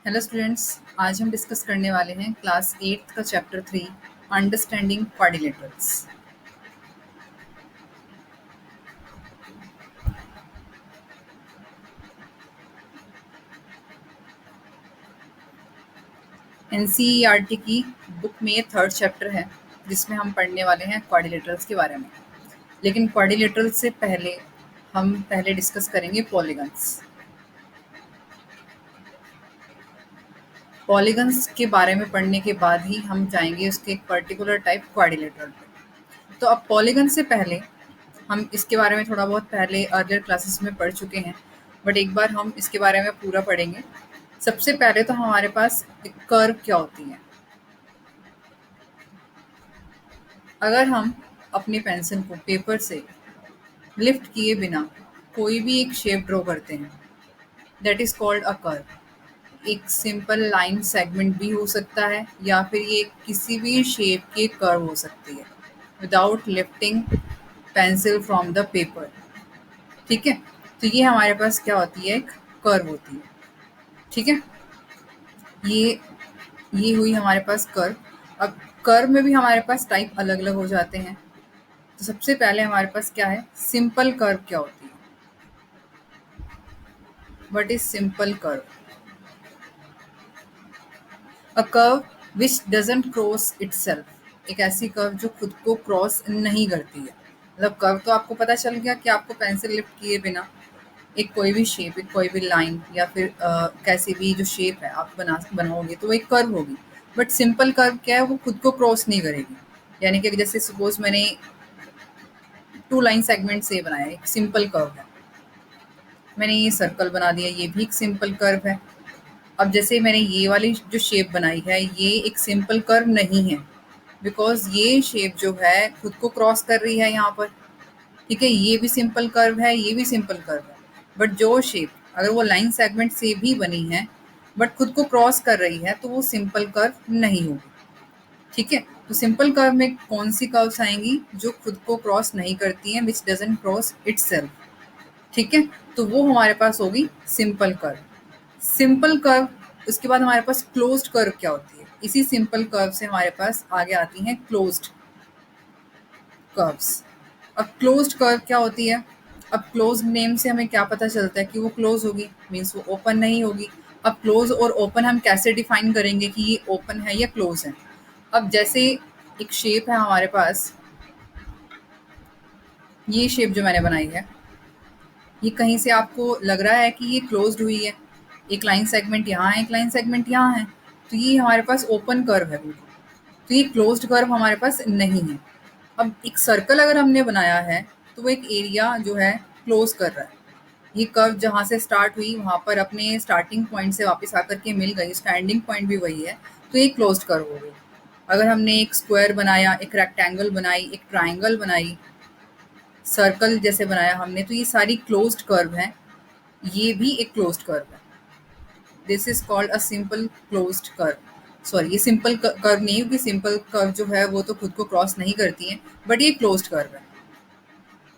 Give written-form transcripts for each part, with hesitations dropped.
Hello students. आज हम discuss करने वाले हैं क्लास 8 का चैप्टर 3 अंडरस्टैंडिंग क्वाड्रिलेटरल्स। एनसीईआरटी की बुक में ये थर्ड चैप्टर है जिसमें हम पढ़ने वाले हैं क्वाड्रिलेटरल्स के बारे में। लेकिन क्वाड्रिलेटरल्स से पहले हम डिस्कस करेंगे पॉलीगन्स। पॉलीगन्स के बारे में पढ़ने के बाद ही हम जाएंगे उसके एक पर्टिकुलर टाइप क्वाड्रिलेटरल पे। तो अब पॉलीगन से पहले हम इसके बारे में थोड़ा बहुत पहले अर्लियर क्लासेस में पढ़ चुके हैं, बट एक बार हम इसके बारे में पूरा पढ़ेंगे। सबसे पहले तो हमारे पास एक कर्व क्या होती है। अगर हम अपनी पेंसिल को पेपर से लिफ्ट किए बिना कोई भी एक शेप ड्रॉ करते हैं, that is called a curve. एक सिंपल लाइन सेगमेंट भी हो सकता है या फिर ये किसी भी शेप की कर्व हो सकती है without lifting pencil from the paper. ठीक है, तो ये हमारे पास क्या होती है, एक कर्व होती है। ठीक है, ये ये हुई हमारे पास कर्व। अब कर्व में भी हमारे पास टाइप अलग अलग हो जाते हैं। तो सबसे पहले हमारे पास क्या है, सिंपल कर्व क्या होती है। What is simple curve? A curve which doesn't cross itself. एक ऐसी कर्व जो खुद को क्रॉस नहीं करती है। मतलब कर्व तो आपको पता चल गया कि आपको पेंसिल लिफ्ट किए बिना एक कोई भी शेप, एक कोई भी लाइन या फिर कैसी भी जो शेप है आप बनाओगे तो वो एक कर्व होगी। बट सिंपल कर्व क्या है, वो खुद को क्रॉस नहीं करेगी। यानी कि जैसे सपोज मैंने टू लाइन सेगमेंट से बनाया, एक सिंपल कर्व है। मैंने ये सर्कल बना दिया, ये भी एक सिंपल कर्व है। अब जैसे मैंने ये वाली जो शेप बनाई है, ये एक सिंपल कर्व नहीं है, बिकॉज ये शेप जो है खुद को क्रॉस कर रही है यहाँ पर। ठीक है, ये भी सिंपल कर्व है, ये भी सिंपल कर्व है। बट जो शेप अगर वो लाइन सेगमेंट से भी बनी है बट खुद को क्रॉस कर रही है तो वो सिंपल कर्व नहीं होगी। ठीक है, तो सिंपल कर्व में कौन सी कर्व्स आएंगी जो खुद को क्रॉस नहीं करती हैं, विच डजंट क्रॉस इटसेल्फ। ठीक है, तो वो हमारे पास होगी सिंपल कर्व। सिंपल कर्व, उसके बाद हमारे पास क्लोज्ड कर्व क्या होती है। इसी सिंपल कर्व से हमारे पास आगे आती हैं क्लोज्ड कर्व्स। अब क्लोज्ड कर्व क्या होती है? अब क्लोज नेम से हमें क्या पता चलता है कि वो क्लोज होगी, मीन्स वो ओपन नहीं होगी। अब क्लोज और ओपन हम कैसे डिफाइन करेंगे कि ये ओपन है या क्लोज है? अब जैसे एक शेप है हमारे पास, ये शेप जो मैंने बनाई है, ये कहीं से आपको लग रहा है कि ये क्लोज्ड हुई है। एक लाइन सेगमेंट यहाँ है, एक लाइन सेगमेंट यहाँ है, तो ये हमारे पास ओपन कर्व है बिल्कुल। तो ये क्लोज्ड कर्व हमारे पास नहीं है। अब एक सर्कल अगर हमने बनाया है तो वो एक एरिया जो है क्लोज कर रहा है। ये कर्व जहाँ से स्टार्ट हुई वहाँ पर अपने स्टार्टिंग पॉइंट से वापस आकर के मिल गई, स्टैंडिंग पॉइंट भी वही है, तो ये क्लोज्ड कर्व हो गई। अगर हमने एक स्क्वायर बनाया, एक रेक्टेंगल बनाई, एक ट्राइंगल बनाई, सर्कल जैसे बनाया हमने, तो ये सारी क्लोज्ड कर्व हैं। ये भी एक क्लोज्ड कर्व है। This is called a simple closed curve. Sorry, ये सिंपल कर्व नहीं, क्योंकि सिंपल कर्व जो है वो तो खुद को क्रॉस नहीं करती है, बट ये क्लोज्ड कर्व है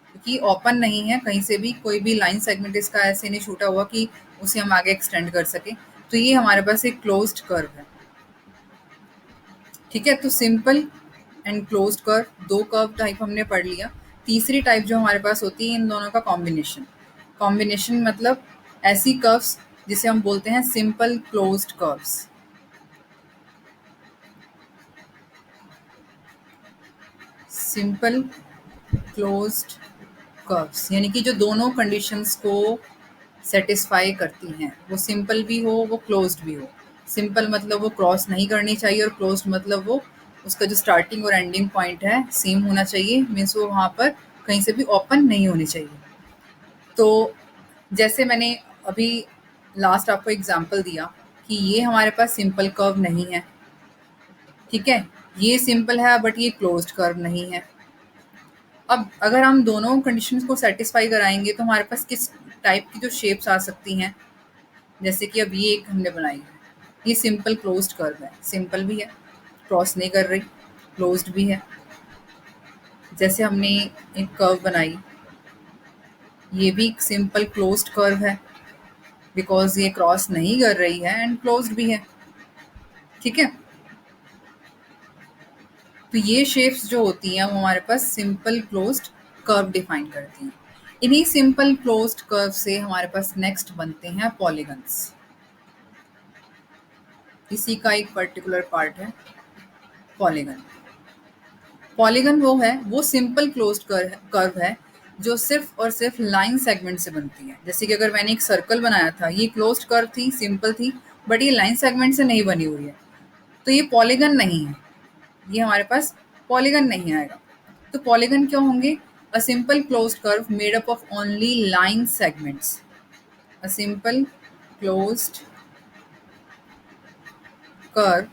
क्योंकि ओपन नहीं है। कहीं से भी कोई भी लाइन सेगमेंट इसका ऐसे नहीं छूटा हुआ कि उसे हम आगे एक्सटेंड कर सके। तो ये हमारे पास एक क्लोज्ड कर्व है। ठीक है, तो सिंपल एंड क्लोज्ड कर्व, दो कर्व टाइप हमने पढ़ लिया। तीसरी टाइप जो हमारे पास होती है इन दोनों का कॉम्बिनेशन। कॉम्बिनेशन मतलब ऐसी कर्व्स जिसे हम बोलते हैं simple closed curves. Simple closed curves यानी कि जो दोनों कंडीशंस को सेटिस्फाई करती हैं, वो सिंपल भी हो वो क्लोज्ड भी हो। सिंपल मतलब वो क्रॉस नहीं करनी चाहिए, और क्लोज्ड मतलब वो उसका जो स्टार्टिंग और एंडिंग पॉइंट है सेम होना चाहिए, मीन्स वो वहाँ पर कहीं से भी ओपन नहीं होनी चाहिए। तो जैसे मैंने अभी लास्ट आपको एग्जांपल दिया कि ये हमारे पास सिंपल कर्व नहीं है। ठीक है, ये सिंपल है बट ये क्लोज्ड कर्व नहीं है। अब अगर हम दोनों कंडीशंस को सेटिस्फाई कराएंगे तो हमारे पास किस टाइप की जो शेप्स आ सकती हैं, जैसे कि अब ये एक हमने बनाई है, ये सिंपल क्लोज्ड कर्व है, सिंपल भी है, क्रॉस नहीं कर रही, क्लोज्ड भी है। जैसे हमने एक कर्व बनाई, ये भी एक सिंपल क्लोज्ड कर्व है बिकॉज ये क्रॉस नहीं कर रही है एंड क्लोज्ड भी है। ठीक है, तो ये शेप्स जो होती हैं वो हमारे पास सिंपल क्लोज्ड कर्व डिफाइन करती हैं। इन्हीं सिंपल क्लोज्ड कर्व से हमारे पास नेक्स्ट बनते हैं पॉलीगन्स। इसी का एक पर्टिकुलर पार्ट है पॉलीगन। पॉलीगन वो सिंपल क्लोज्ड कर्व है जो सिर्फ और सिर्फ लाइन सेगमेंट से बनती है। जैसे कि अगर मैंने एक सर्कल बनाया था, ये क्लोज्ड कर्व थी, सिंपल थी, बट ये लाइन सेगमेंट से नहीं बनी हुई है, तो ये पॉलीगन नहीं है, ये हमारे पास पॉलीगन नहीं आएगा। तो पॉलीगन क्यों होंगे? A simple closed curve made up of only line segments. A simple closed curve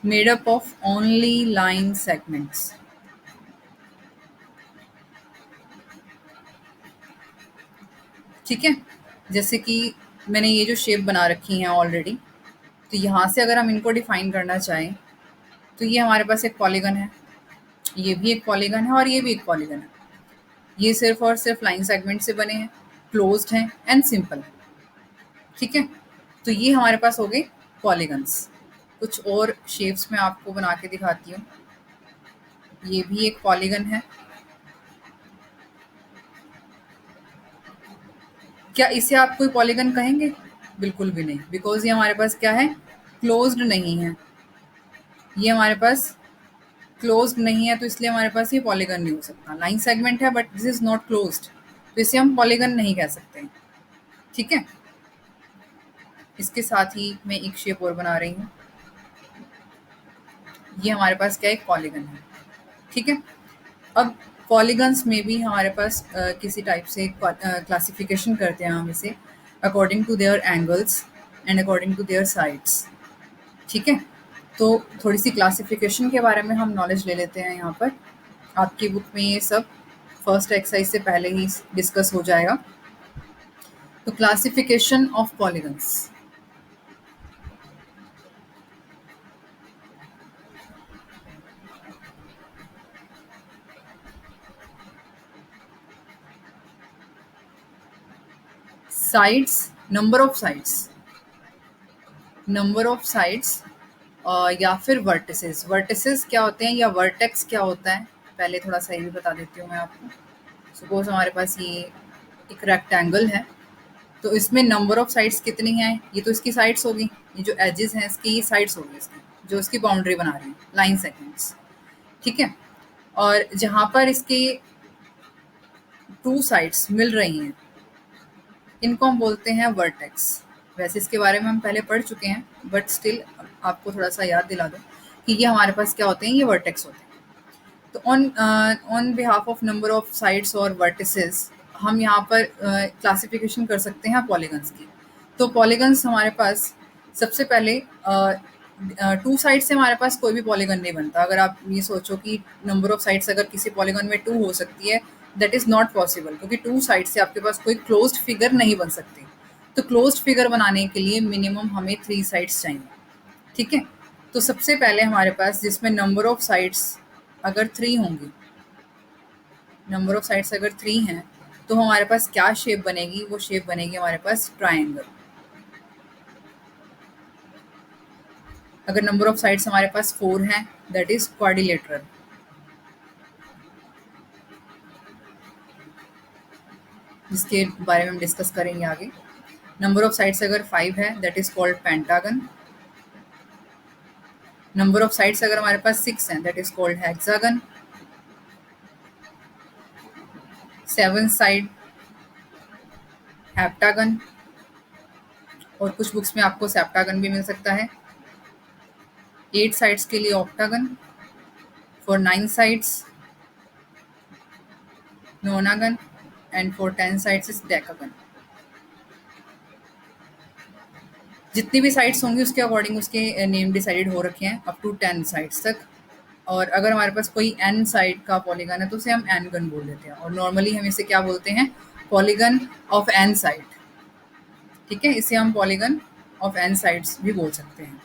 made up of only line segments. ठीक है, जैसे कि मैंने ये जो शेप बना रखी हैं ऑलरेडी, तो यहाँ से अगर हम इनको डिफाइन करना चाहें तो ये हमारे पास एक पॉलीगन है, ये भी एक पॉलीगन है और ये भी एक पॉलीगन है। ये सिर्फ और सिर्फ लाइन सेगमेंट से बने हैं, क्लोज्ड हैं एंड सिंपल है। ठीक है, तो ये हमारे पास हो गए पॉलीगन्स। कुछ और शेप्स में आपको बना के दिखाती हूँ। ये भी एक पॉलीगन है। क्या इसे आप कोई पॉलीगन कहेंगे? बिल्कुल भी नहीं, बिकॉज ये हमारे पास क्या है, क्लोज्ड नहीं है। ये हमारे पास क्लोज्ड नहीं है, तो इसलिए हमारे पास ये पॉलीगन नहीं हो सकता। लाइन सेगमेंट है but this is not closed, तो इसे हम पॉलीगन नहीं कह सकते। ठीक है, इसके साथ ही मैं एक शेप और बना रही हूँ। ये हमारे पास क्या एक पॉलीगन है। ठीक है, अब पॉलीगन्स में भी हमारे पास किसी टाइप से क्लासिफिकेशन करते हैं हम इसे according to their angles and according to their sides. ठीक है, तो थोड़ी सी क्लासिफिकेशन के बारे में हम नॉलेज ले लेते हैं यहाँ पर। आपकी बुक में ये सब फर्स्ट एक्सरसाइज से पहले ही डिस्कस हो जाएगा। तो classification of polygons. Sides, number of sides, number of sides या फिर वर्टिसेस। वर्टिसेस क्या होते हैं या वर्टेक्स क्या होता है, पहले थोड़ा सा ये भी बता देती हूँ मैं आपको। सपोज हमारे पास ये एक रेक्टेंगल है, तो इसमें नंबर ऑफ साइड्स कितनी हैं? ये तो इसकी साइड्स होगी, ये जो एजेस हैं इसकी ये साइड्स होगी, इसकी जो इसकी बाउंड्री बना रही है, लाइन सेगमेंट्स। ठीक है, और जहाँ पर इसके टू साइड्स मिल रही हैं इनको हम बोलते हैं वर्टेक्स। वैसे इसके बारे में हम पहले पढ़ चुके हैं, बट स्टिल आपको थोड़ा सा याद दिला दो कि ये हमारे पास क्या होते हैं, ये वर्टेक्स होते हैं। तो on behalf of number of sides और वर्टिसेस हम यहाँ पर क्लासिफिकेशन कर सकते हैं पॉलीगन्स की। तो पॉलीगन्स हमारे पास सबसे पहले टू साइड से हमारे पास कोई भी पॉलीगन नहीं बनता। अगर आप ये सोचो कि नंबर ऑफ साइड्स अगर किसी पॉलीगन में टू हो सकती है, दैट इज़ नॉट पॉसिबल, क्योंकि टू साइड से आपके पास कोई क्लोज्ड फिगर नहीं बन सकती। तो क्लोज्ड फिगर बनाने के लिए मिनिमम हमें थ्री साइड्स चाहिए। ठीक है, तो सबसे पहले हमारे पास जिसमें नंबर ऑफ साइड्स अगर थ्री होंगी, नंबर ऑफ साइड्स अगर थ्री हैं, तो हमारे पास क्या शेप बनेगी? वो शेप बनेगी हमारे पास ट्राइंगल। अगर नंबर ऑफ साइड्स हमारे पास फोर हैं, दैट इज क्वाड्रिलेटरल। जिसके बारे में हम डिस्कस करेंगे आगे। नंबर ऑफ साइड्स अगर फाइव है, that is called pentagon. Number of sides अगर हमारे पास सिक्स हैं, that is called hexagon. Seven side heptagon, और कुछ बुक्स में आपको सेप्टागन भी मिल सकता है। एट साइड्स के लिए octagon, for nine sides नोनागन, and for 10 sides is decagon. जितनी भी साइड्स होंगी उसके अकॉर्डिंग उसके नेम डिसाइडेड हो रखे हैं अप टू 10 साइड्स तक। और अगर हमारे पास कोई एन साइड का पॉलीगन है तो उसे हम एन गन बोल देते हैं, और नॉर्मली हम इसे क्या बोलते हैं? Polygon of N side. ठीक है, इसे हम पॉलीगन ऑफ एन साइड्स भी बोल सकते हैं।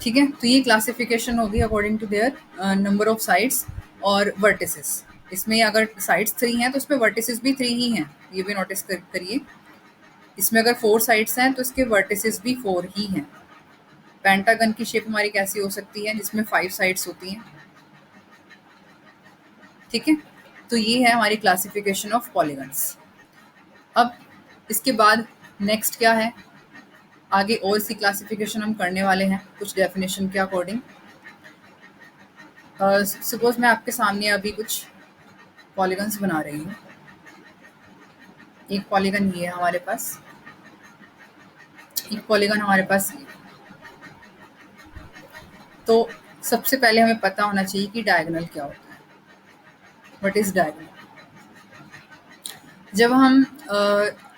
ठीक है, तो ये क्लासिफिकेशन होगी according to their number of sides और वर्टिसेस। इसमें अगर साइड्स 3 हैं तो उसमें वर्टिसेस भी 3 ही हैं, ये भी नोटिस करिए। इसमें अगर 4 साइड्स हैं तो इसके वर्टिसेस भी 4 ही हैं। पेंटागन की शेप हमारी कैसी हो सकती है, जिसमें 5 साइड्स होती हैं। ठीक है, तो ये है हमारी क्लासिफिकेशन ऑफ पॉलीगन्स। अब इसके बाद नेक्स्ट क्या है, आगे और सी क्लासिफिकेशन हम करने वाले हैं कुछ डेफिनेशन के अकॉर्डिंग। सपोज मैं आपके सामने अभी कुछ पॉलीगन्स बना रही हूँ। एक पॉलीगन ये है हमारे पास, एक पॉलीगन हमारे पास ये। तो सबसे पहले हमें पता होना चाहिए कि डायगोनल क्या होता है। What is diagonal? जब हम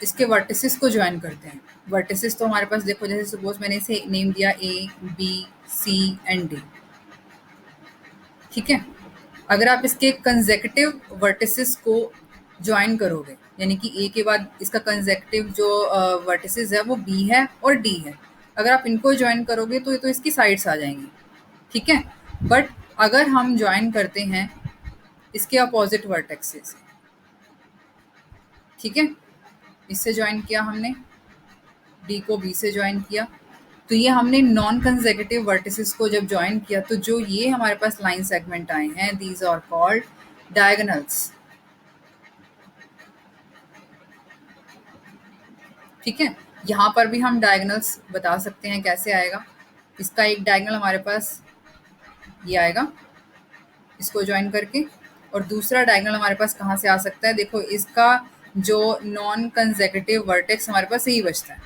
इसके वर्टिसेस को ज्वाइन करते हैं, वर्टिसेस तो हमारे पास देखो, जैसे सपोज मैंने इसे नेम दिया A B C and D. ठीक है, अगर आप इसके कंसेक्यूटिव वर्टिसेस को ज्वाइन करोगे, यानी कि ए के बाद इसका कंसेक्यूटिव जो वर्टिसेस है वो बी है और डी है, अगर आप इनको ज्वाइन करोगे तो इसकी साइड्स आ जाएंगी। ठीक है, बट अगर हम ज्वाइन करते हैं इसके अपोजिट वर्टेक्सेस, ठीक है, इससे ज्वाइन किया हमने, डी को बी से ज्वाइन किया, तो ये हमने नॉन कंसेक्यूटिव वर्टिसेस को जब ज्वाइन किया तो जो ये हमारे पास लाइन सेगमेंट आए हैं, दीज आर कॉल्ड डायगोनल्स। ठीक है, यहाँ पर भी हम डायगोनल्स बता सकते हैं कैसे आएगा। इसका एक डायगोनल हमारे पास ये आएगा इसको ज्वाइन करके, और दूसरा डायगोनल हमारे पास कहाँ से आ सकता है, देखो इसका जो नॉन कंसेक्यूटिव वर्टेक्स हमारे पास यही बचता है,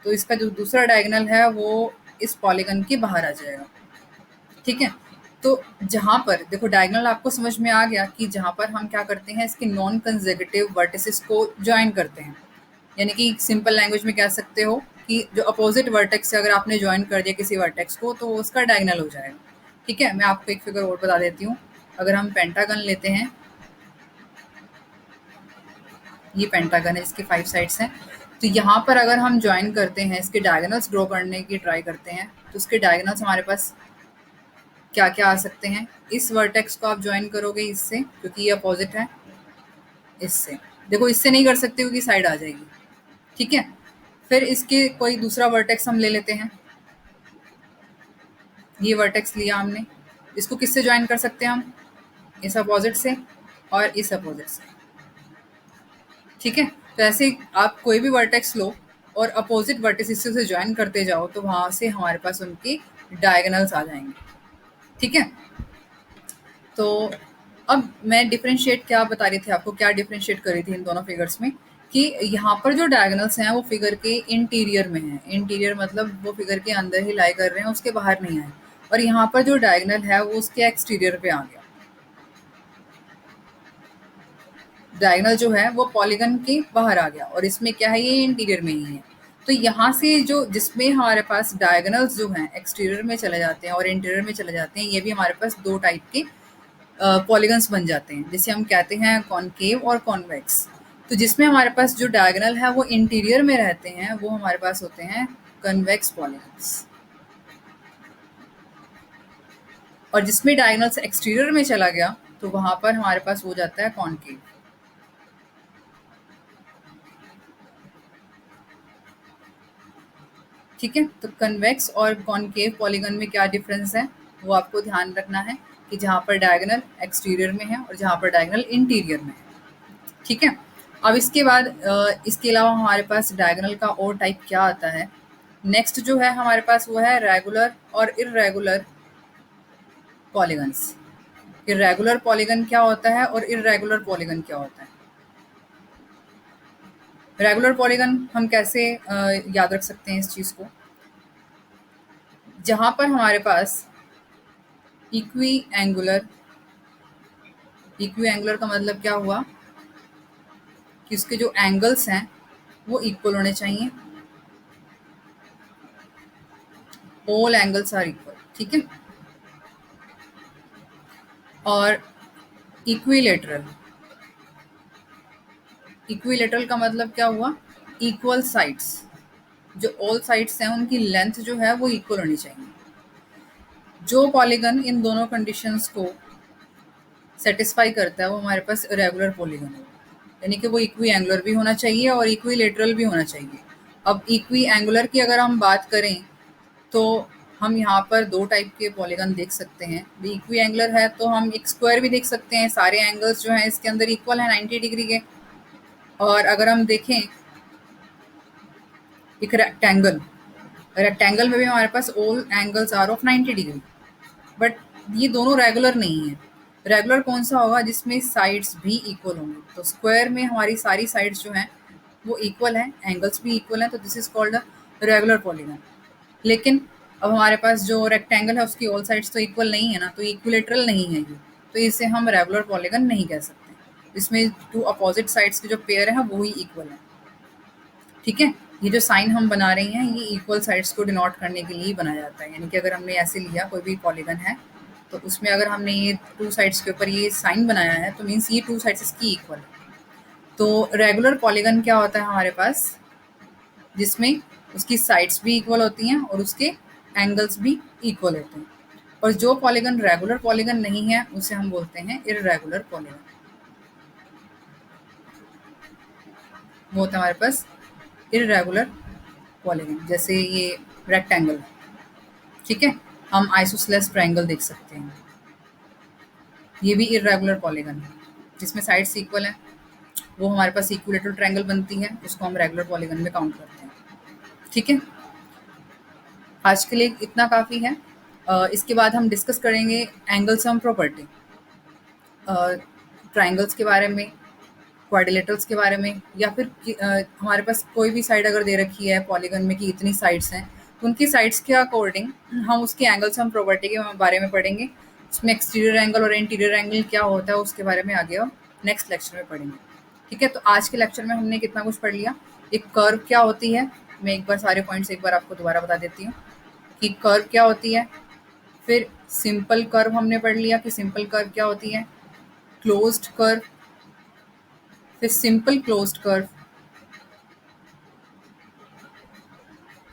तो इसका जो दूसरा डायगोनल है वो इस पॉलीगन के बाहर आ जाएगा। ठीक है, तो जहाँ पर देखो डायगोनल आपको समझ में आ गया कि जहाँ पर हम क्या करते हैं, इसके नॉन कंसेक्यूटिव वर्टिसेस को ज्वाइन करते हैं, यानी कि सिंपल लैंग्वेज में कह सकते हो कि जो अपोजिट वर्टेक्स से अगर आपने ज्वाइन कर दिया किसी वर्टेक्स को तो उसका डायगोनल हो जाएगा। ठीक है, मैं आपको एक फिगर और बता देती हूँ। अगर हम पेंटागन लेते हैं, ये पेंटागन है, इसके 5 साइड्स हैं, तो यहाँ पर अगर हम ज्वाइन करते हैं, इसके डायगोनल्स ड्रॉ करने की ट्राई करते हैं, तो उसके डायगोनल्स हमारे पास क्या क्या आ सकते हैं। इस वर्टेक्स को आप ज्वाइन करोगे इससे, क्योंकि ये अपोजिट है, इससे देखो, इससे नहीं कर सकते क्योंकि साइड आ जाएगी। ठीक है, फिर इसके कोई दूसरा वर्टेक्स हम ले लेते हैं, ये वर्टेक्स लिया हमने, इसको किससे ज्वाइन कर सकते हैं हम, इस अपोजिट से और इस अपोजिट से। ठीक है, तो ऐसे आप कोई भी वर्टेक्स लो और अपोजिट वर्टिसेस से ज्वाइन करते जाओ तो वहां से हमारे पास उनके डायगोनल्स आ जाएंगे। ठीक है, तो अब मैं डिफरेंशिएट क्या बता रही थी आपको, क्या डिफरेंशिएट करी थी इन दोनों फिगर्स में, कि यहाँ पर जो डायगोनल्स हैं वो फिगर के इंटीरियर में हैं। इंटीरियर मतलब वो फिगर के अंदर ही लाई कर रहे हैं, उसके बाहर नहीं आए, और यहाँ पर जो डायगोनल है वो उसके एक्सटीरियर पे आ गया। डायगोनल जो है वो पॉलीगन के बाहर आ गया, और इसमें क्या है, ये इंटीरियर में ही है। तो यहाँ से जो जिसमें हमारे पास डायगोनल्स जो हैं एक्सटीरियर में चले जाते हैं और इंटीरियर में चले जाते हैं, ये भी हमारे पास 2 टाइप के पॉलीगन्स बन जाते हैं, जिसे हम कहते हैं कॉनकेव और कॉन्वेक्स। तो जिसमें हमारे पास जो डायगोनल है वो इंटीरियर में रहते हैं, वो हमारे पास होते हैं कन्वेक्स पॉलीगन्स, और जिसमें डायगोनल से एक्सटीरियर में चला गया तो वहां पर हमारे पास हो जाता है कॉनकेव। ठीक है, तो कन्वेक्स और कॉनकेव पॉलीगन में क्या डिफरेंस है वो आपको ध्यान रखना है, कि जहाँ पर डायगोनल एक्सटीरियर में है और जहाँ पर डायगोनल इंटीरियर में है। ठीक है, अब इसके बाद इसके अलावा हमारे पास डायगोनल का और टाइप क्या आता है, नेक्स्ट जो है हमारे पास वो है रेगुलर और इर्रेगुलर पॉलीगन्स। इर्रेगुलर पॉलीगन क्या होता है और इर्रेगुलर पॉलीगन क्या होता है। रेगुलर पॉलीगन हम कैसे याद रख सकते हैं इस चीज़ को, जहाँ पर हमारे पास इक्वी एंगुलर का मतलब क्या हुआ कि उसके जो एंगल्स हैं वो इक्वल होने चाहिए, ऑल एंगल्स आर इक्वल। ठीक है, और इक्विलेटरल का मतलब क्या हुआ, इक्वल साइड्स, जो ऑल साइड्स हैं उनकी लेंथ जो है वो इक्वल होनी चाहिए। जो पॉलीगन इन दोनों कंडीशंस को सेटिस्फाई करता है वो हमारे पास इरेगुलर पॉलीगन है, यानी कि वो इक्वी एंगुलर भी होना चाहिए और इक्विलेटरल भी होना चाहिए। अब इक्वी एंगुलर की अगर हम बात करें तो हम यहाँ पर दो टाइप के पॉलीगन देख सकते हैं। भी इक्वी एंगुलर है तो हम एक स्क्वायर भी देख सकते हैं, सारे एंगल्स जो हैं इसके अंदर इक्वल है 90 डिग्री के। और अगर हम देखें एक रेक्टेंगल, रेक्टेंगल में भी हमारे पास all angles are of 90 degree, but ये दोनों रेगुलर नहीं है। रेगुलर कौन सा होगा? जिसमें साइड्स भी इक्वल होंगे। तो स्क्वायर में हमारी सारी साइड्स जो हैं वो इक्वल हैं, एंगल्स भी इक्वल हैं, तो this is called a regular polygon. लेकिन अब हमारे पास जो रेक्टेंगल है उसकी ऑल साइड्स तो इक्वल नहीं है ना, तो इक्विलेटरल नहीं है ये, तो इसे हम रेगुलर पॉलीगन नहीं कह सकते। इसमें टू अपोजिट साइड्स के जो पेयर है वो ही इक्वल है। ठीक है, ये जो साइन हम बना रहे हैं ये इक्वल साइड्स को डिनोट करने के लिए ही बनाया जाता है। यानी कि अगर हमने ऐसे लिया कोई भी पॉलीगन है तो उसमें अगर हमने ये टू साइड्स के ऊपर ये साइन बनाया है तो मीन्स ये टू साइड्स इसकी इक्वल है। तो रेगुलर पॉलीगन क्या होता है हमारे पास? जिसमें उसकी साइड्स भी इक्वल होती हैं और उसके एंगल्स भी इक्वल होते हैं। और जो पॉलीगन रेगुलर पॉलीगन नहीं है उसे हम बोलते हैं इर्रेगुलर पॉलीगन। वो होता है हमारे पास इर्रेगुलर पॉलीगन, जैसे ये रेक्टेंगल। ठीक है, हम आइसोसेलेस ट्रायंगल देख सकते हैं, ये भी इर्रेगुलर पॉलीगन है जिसमें साइड्स इक्वल हैं। वो हमारे पास इक्विलेटरल ट्रायंगल बनती है, उसको हम रेगुलर पॉलीगन में काउंट करते हैं। ठीक है, आज के लिए इतना काफ़ी है। इसके बाद हम डिस्कस करेंगे एंगल सम प्रॉपर्टी, ट्रायंगल्स के बारे में, क्वाड्रिलेटरल्स के बारे में, या फिर हमारे पास कोई भी साइड अगर दे रखी है पॉलीगन में कि इतनी साइड्स हैं तो उनकी साइड्स के अकॉर्डिंग हम उसके एंगल सम प्रॉपर्टी के बारे में पढ़ेंगे। उसमें एक्सटीरियर एंगल और इंटीरियर एंगल क्या होता है उसके बारे में आगे और नेक्स्ट लेक्चर में पढ़ेंगे। ठीक है, तो आज के लेक्चर में हमने कितना कुछ पढ़ लिया। एक कर्व क्या होती है, मैं एक बार सारे पॉइंट्स एक बार आपको दोबारा बता देती हूँ कि कर्व क्या होती है। फिर सिंपल कर्व हमने पढ़ लिया कि सिंपल कर्व क्या होती है, क्लोज्ड कर्व, फिर simple closed curve,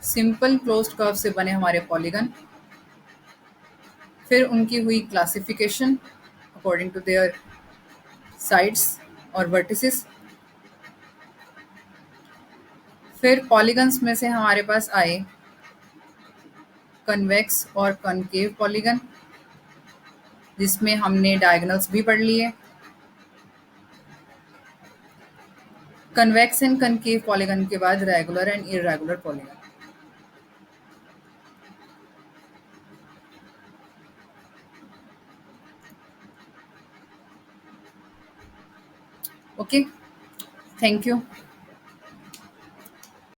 simple closed curve से बने हमारे पॉलीगन, फिर उनकी हुई classification according to their sides और वर्टिसेस। फिर पॉलीगन्स में से हमारे पास आए कन्वेक्स और कनकेव पॉलीगन, जिसमें हमने डायगोनल्स भी पढ़ लिए। कन्वेक्स एंड कनकेव पॉलीगन के बाद regular and irregular polygon. Okay, thank you.